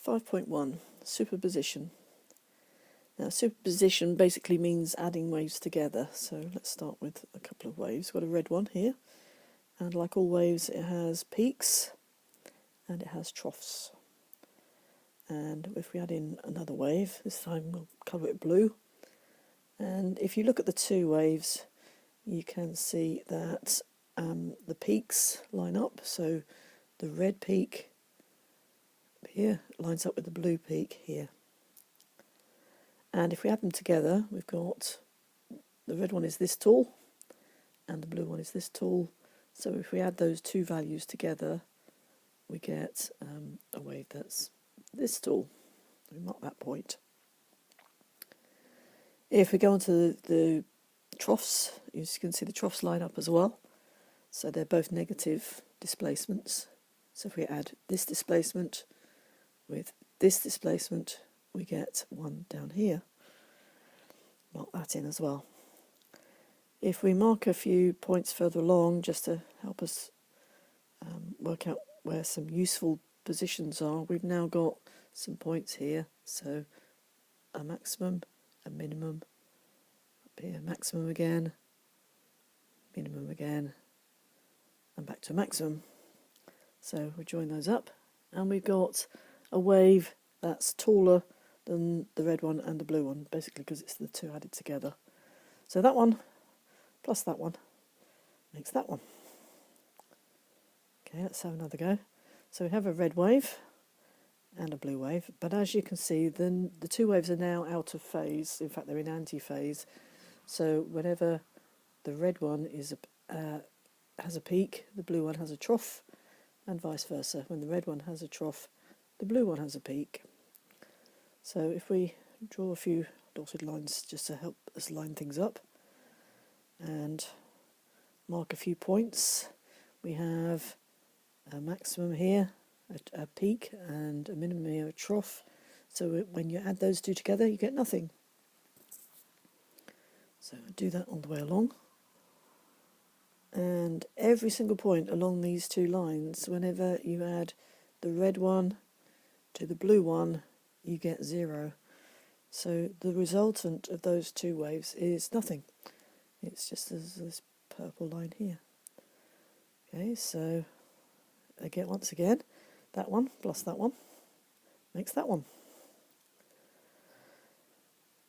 5.1 Superposition. Now superposition basically means adding waves together, so let's start with a couple of waves. We've got a red one here, and like all waves it has peaks and it has troughs. And if we add in another wave, this time we'll colour it blue, and if you look at the two waves you can see that the peaks line up, so the red peak here lines up with the blue peak here. And if we add them together, we've got the red one is this tall and the blue one is this tall. So if we add those two values together, we get a wave that's this tall. We mark that point. If we go on to the troughs, you can see the troughs line up as well. So they're both negative displacements. So if we add this displacement with this displacement, we get one down here. Mark that in as well. If we mark a few points further along just to help us work out where some useful positions are, we've now got some points here. So a maximum, a minimum, up here maximum again, minimum again, and back to a maximum. So we join those up and we've got a wave that's taller than the red one and the blue one, basically because it's the two added together. So that one plus that one makes that one. Okay, let's have another go. So we have a red wave and a blue wave, but as you can see then the two waves are now out of phase. In fact, they're in anti-phase. So whenever the red one is has a peak, the blue one has a trough, and vice versa. When the red one has a trough, the blue one has a peak. So if we draw a few dotted lines just to help us line things up and mark a few points, we have a maximum here, a peak, and a minimum here, a trough. So when you add those two together you get nothing. So do that all the way along. And every single point along these two lines, whenever you add the red one to the blue one, you get 0. So the resultant of those two waves is nothing. It's just this purple line here. Okay, so again, once again, that one plus that one makes that one.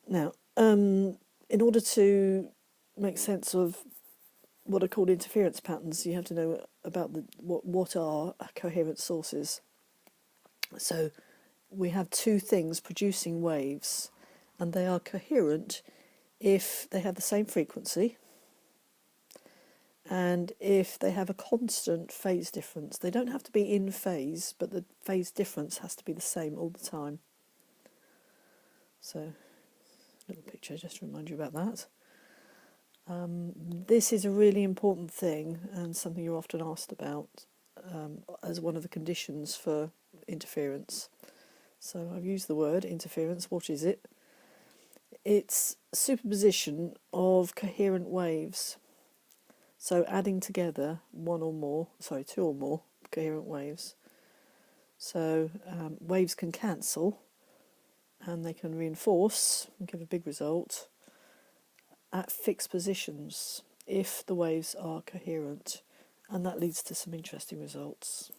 Now, in order to make sense of what are called interference patterns, you have to know about what are coherent sources. So we have two things producing waves, and they are coherent if they have the same frequency and if they have a constant phase difference. They don't have to be in phase, but the phase difference has to be the same all the time. So, a little picture just to remind you about that. This is a really important thing and something you're often asked about as one of the conditions for interference. So I've used the word interference. What is it? It's superposition of coherent waves. So adding together two or more coherent waves. So waves can cancel and they can reinforce and give a big result at fixed positions if the waves are coherent, and that leads to some interesting results.